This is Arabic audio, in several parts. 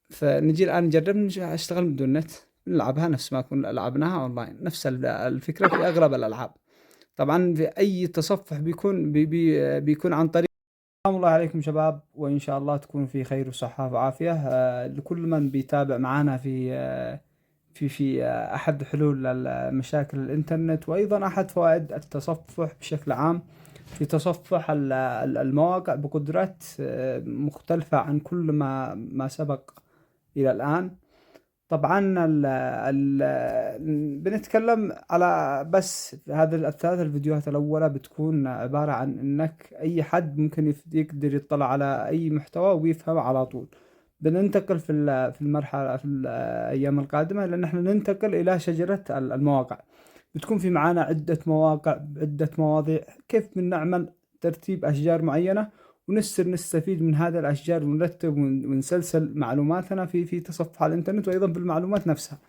فنجي الآن نجرب أشتغل بدون نت، نلعبها نفس ما كنا لعبناها أونلاين، نفس الفكرة في أغلب الألعاب. طبعا في أي تصفح بيكون عن طريق. السلام الله عليكم شباب، وإن شاء الله تكون في خير وصحة وعافية. لكل من بيتابع معنا في أحد حلول مشاكل الإنترنت، وأيضا أحد فوائد التصفح بشكل عام، في تصفح المواقع بقدرات مختلفة عن كل ما سبق إلى الآن. طبعا بنتكلم على بس هذا الثلاث الفيديوهات الأولى بتكون عبارة عن إنك أي حد ممكن يقدر يطلع على أي محتوى ويفهم على طول. بننتقل في المرحلة في الأيام القادمة، لأن احنا ننتقل إلى شجرة المواقع. بتكون في معانا عدة مواقع، عدة مواضيع، كيف بنعمل ترتيب أشجار معينة نستفيد من هذا الأشجار، ونرتب ونسلسل معلوماتنا في تصفح الإنترنت، وأيضا بالمعلومات نفسها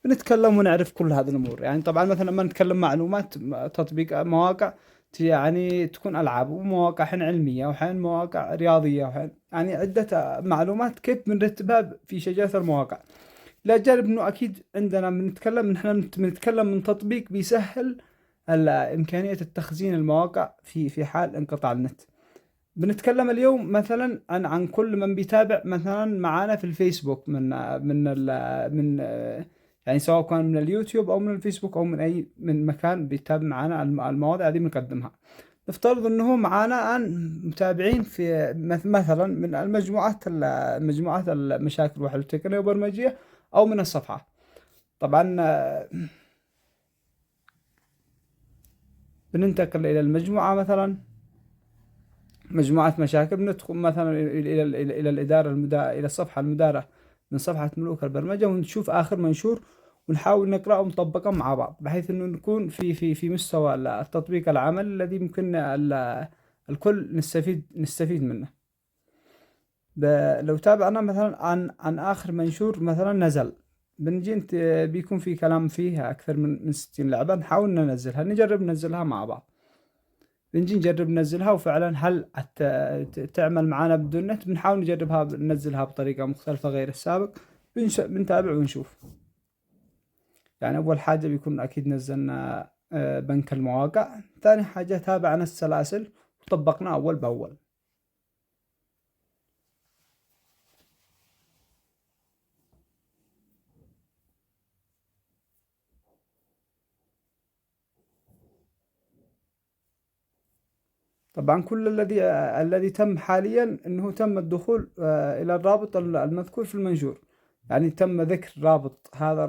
بنتكلم ونعرف كل هذه الأمور. يعني طبعا مثلا لما نتكلم معلومات تطبيق مواقع، يعني تكون ألعاب ومواقع حين علمية وحين مواقع رياضية وحين يعني عدة معلومات، كيف بنرتبها في شجرة المواقع. لا جانب انه اكيد عندنا بنتكلم من تطبيق بيسهل امكانية التخزين المواقع في حال انقطاع النت. بنتكلم اليوم مثلا عن كل من بيتابع مثلا معانا في الفيسبوك من يعني سواء كان من اليوتيوب او من الفيسبوك او من مكان بيتابع معانا المواضيع دي بنقدمها. نفترض انه معانا الان متابعين في مثلا من مجموعات المشاكل والحلول التقنية والبرمجية، او من الصفحة. طبعا بننتقل الى المجموعة، مثلا مجموعة مشاكل، بندخل مثلا إلى الإدارة إلى الصفحة المدارة من صفحة ملوك البرمجة، ونشوف آخر منشور ونحاول نقرأه ونطبقه مع بعض، بحيث إنه نكون في مستوى التطبيق العمل الذي ممكن الكل نستفيد منه. لو تابعنا مثلا عن آخر منشور مثلا نزل، بنجي بيكون في كلام فيه أكثر من 60 لعبة، نحاول نجرب ننزلها مع بعض. بنجي نجرب ننزلها، وفعلا هل تعمل معانا بدون نت؟ بنحاول ننزلها بطريقة مختلفة غير السابق. بنتابع ونشوف. يعني أول حاجة بيكون أكيد نزلنا بنك المواقع، ثاني حاجة تابعنا السلاسل وطبقنا أول بأول. طبعا كل الذي تم حاليا انه تم الدخول الى الرابط المذكور في المنشور. يعني تم ذكر رابط، هذا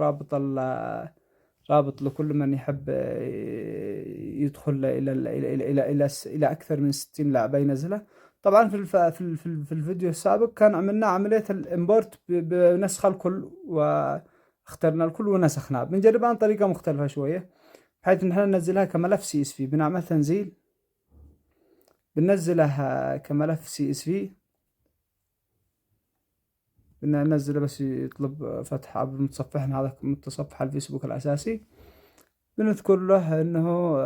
رابط لكل من يحب يدخل الى اكثر من 60 لعبة ينزلها. طبعا في الفيديو السابق كان عملنا عملية الامبورت بنسخ الكل، واخترنا الكل ونسخناه. بنجربها عن طريقة مختلفة شوية، بحيث ان احنا ننزلها كملف CSV. بنعمل تنزيل، بننزلها كملف CSV، بننزله بس يطلب فتح عبر متصفحنا، هذا متصفح الفيسبوك الأساسي. بنذكر له انه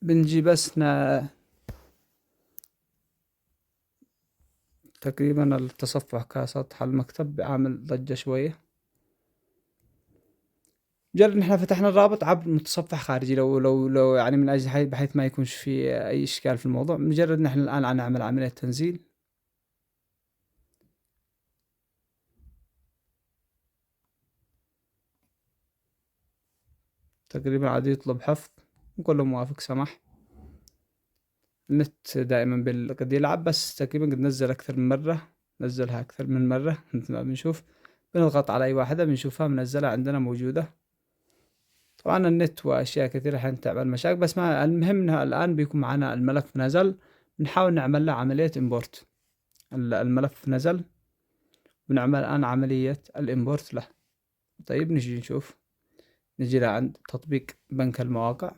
بنجي بس تقريبا التصفح كسطح المكتب عامل ضجة شوية. مجرد احنا فتحنا الرابط عبر متصفح خارجي، لو يعني من اجل بحيث ما يكونش في اي اشكال في الموضوع. مجرد نحن الان نعمل عملية تنزيل، تقريبا عاد يطلب حفظ، نقول له موافق سمح. النت دائما قد يلعب، بس تقريبا قد نزل أكثر من مرة، نزلها أكثر من مرة مثل ما بنشوف. بنضغط على أي واحدة بنشوفها منزلة عندنا موجودة. طبعا النت وأشياء كثيرة حين تعمل مشاكل، بس ما المهم إنها الآن بيكون معنا الملف نزل. بنحاول نعمل له عملية إمبورت. الملف نزل، بنعمل الآن عملية الإمبورت له. طيب نجي نشوف، نجي لعند تطبيق بنك المواقع.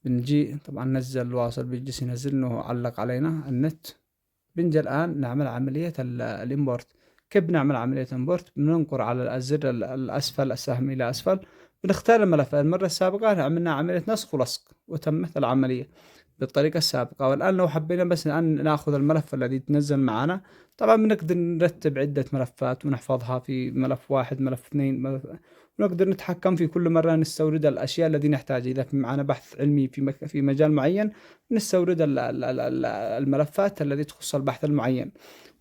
بنجي طبعا نزل واصل، بيجلس ينزل انه علق علينا النت. بنجي الان نعمل عملية الامبورت. كيف بنعمل عملية امبورت؟ بننقر على الزر الاسفل، السهم الى اسفل، بنختار الملف. المرة السابقة عملنا عملية نسخ ولصق وتمت العملية. بالطريقة السابقة. والآن لو حبينا بس الآن ناخذ الملف الذي تنزل معنا، طبعا بنقدر نرتب عدة ملفات ونحفظها في ملف واحد، ملف اثنين، ونقدر نتحكم في كل مرة نستورد الأشياء التي نحتاجها. إذا في معنا بحث علمي في مجال معين، نستورد الملفات التي تخص البحث المعين،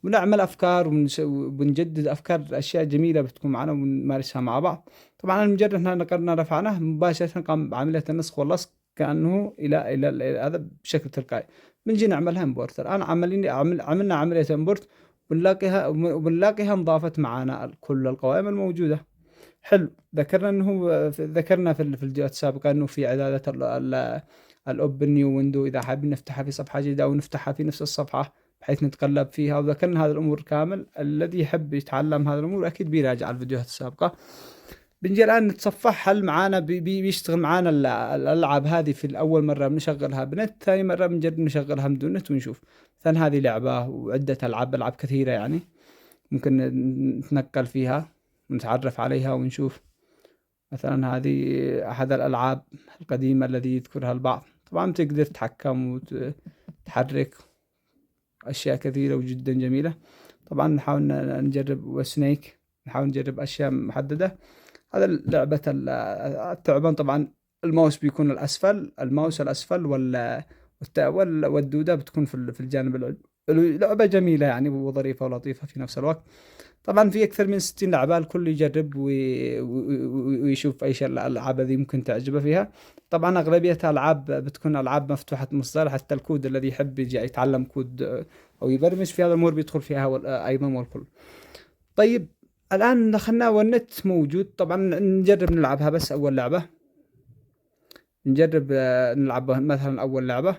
ونعمل أفكار وبنجدد أفكار أشياء جميلة بتكون معنا ونمارسها مع بعض. طبعا مجرد إحنا نقلنا رفعناه مباشرة قام بعملية النسخ واللصق كأنه إلى هذا بشكل تلقائي. بنجي نعملها امبورت. الآن عملنا عملية امبورت، وبنلاقيها انضافت معنا كل القوائم الموجودة. حلو. ذكرنا في الفيديوهات السابقة انه في اعدادات الاوبن نيو ويندو، اذا حابين نفتحها في صفحة جديدة او نفتحها في نفس الصفحة بحيث نتقلب فيها. وذكرنا هذه الامور كامل. الذي يحب يتعلم هذه الامور اكيد بيراجع الفيديوهات السابقة. بنجي الان نتصفح هل معانا بيشتغل معانا الالعاب هذه في الاول مرة بنشغلها بنت، ثاني مرة بنجرب نشغلها بدون نت ونشوف. مثلا هذه لعبة وعدة العاب كثيرة يعني ممكن نتنقل فيها ونتعرف عليها ونشوف. مثلا هذه أحد الألعاب القديمة الذي يذكرها البعض. طبعا تقدر تتحكم وتحرك أشياء كثيرة وجدا جميلة. طبعا نحاول نجرب وسنيك، نحاول نجرب أشياء محددة. هذا لعبة الثعبان. طبعا الماوس بيكون الماوس الأسفل والدودة بتكون في الجانب العلوي. لعبة جميلة يعني وظريفة ولطيفة في نفس الوقت. طبعا في أكثر من 60 لعبة، الكل يجرب ويشوف أيش الألعاب التي ممكن تعجبه فيها. طبعا أغلبية ألعاب بتكون ألعاب مفتوحة المصدر، حتى الكود الذي يحب يجي يتعلم كود أو يبرمج في هذا الأمور بيدخل فيها أيضا والكل. طيب الآن دخلنا والنت موجود. طبعا نجرب نلعبها. بس أول لعبة نجرب نلعب مثلا أول لعبة.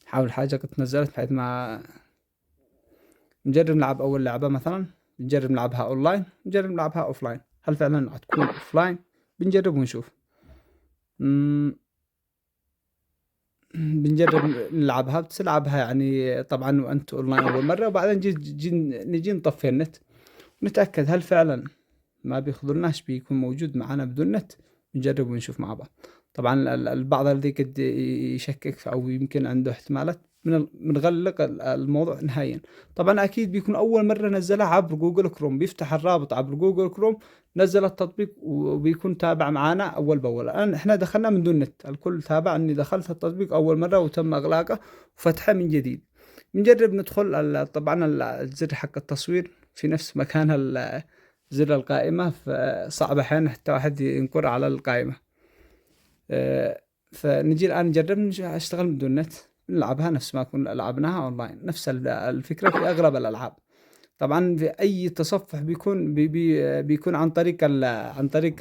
حاول حاجة قد نزلت بحيث ما نجرب نلعب أول لعبة. مثلا نجرب نلعبها أونلاين، نجرب نلعبها أوفلاين. هل فعلا هتكون أوفلاين؟ بنجرب ونشوف. بنجرب نلعبها. بتلعبها يعني طبعا وأنت أونلاين أول مرة، وبعدين نجي نطفي النت ونتأكد هل فعلا ما بيخذلناش بيكون موجود معنا بدون نت. نجرب ونشوف مع بعض. طبعا البعض الذي قد يشكك أو يمكن عنده احتمالات بنغلق الموضوع نهائيا. طبعا أكيد بيكون أول مرة نزلها عبر جوجل كروم، بيفتح الرابط عبر جوجل كروم، نزل التطبيق وبيكون تابع معنا أول بأول. الآن إحنا دخلنا من دون نت، الكل تابع أني دخلت التطبيق أول مرة وتم إغلاقه وفتحه من جديد. بنجرب ندخل. طبعا الزر حق التصوير في نفس مكان زر القائمة، فصعب أحيانا حتى واحد ينقر على القائمة. فنجي الآن نجرب نشتغل بدون نت، نلعبها نفس ما كنا لعبناها أونلاين. نفس الفكرة في أغلب الألعاب. طبعا في أي تصفح بيكون عن طريق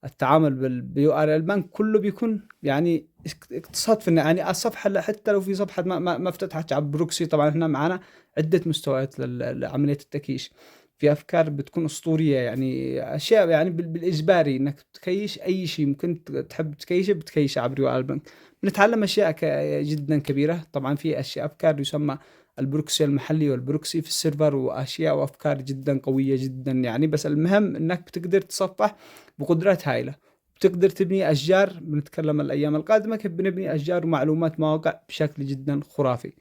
التعامل بيو ار البنك، كله بيكون يعني اقتصاد في يعني الصفحة حتى لو في صفحة ما افتتحت على بروكسي. طبعا احنا معنا عدة مستويات لعملية التكييش. في أفكار بتكون أسطورية، يعني أشياء يعني بالإجباري إنك تكيش أي شيء ممكن تحب تكيشه بتكيش عبر يو البنك. بنتعلم أشياء جدا كبيرة. طبعا في أفكار يسمى البروكسي المحلي والبروكسي في السيرفر، وأشياء وأفكار جدا قوية جدا يعني. بس المهم إنك بتقدر تصفح بقدرات هائلة، بتقدر تبني أشجار. بنتكلم الأيام القادمة كيف بنبني أشجار ومعلومات مواقع بشكل جدا خرافي.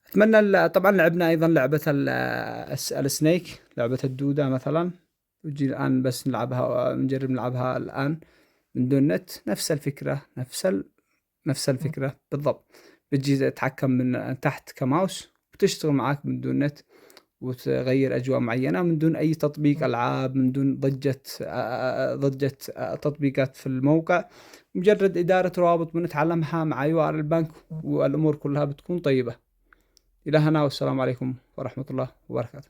أتمنى. طبعا لعبنا أيضا لعبة السنيك، لعبة الدودة مثلا. وجي الآن بس نجرب نلعبها الآن من دون نت. نفس الفكرة، نفس الفكرة بالضبط. بتجي تتحكم من تحت كماوس وتشتغل معاك من دون نت، وتغير أجواء معينة من دون أي تطبيق ألعاب، من دون ضجة تطبيقات في الموقع. مجرد إدارة روابط بنتعلمها مع يو ار البنك، والأمور كلها بتكون طيبة. إلى هنا، والسلام عليكم ورحمة الله وبركاته.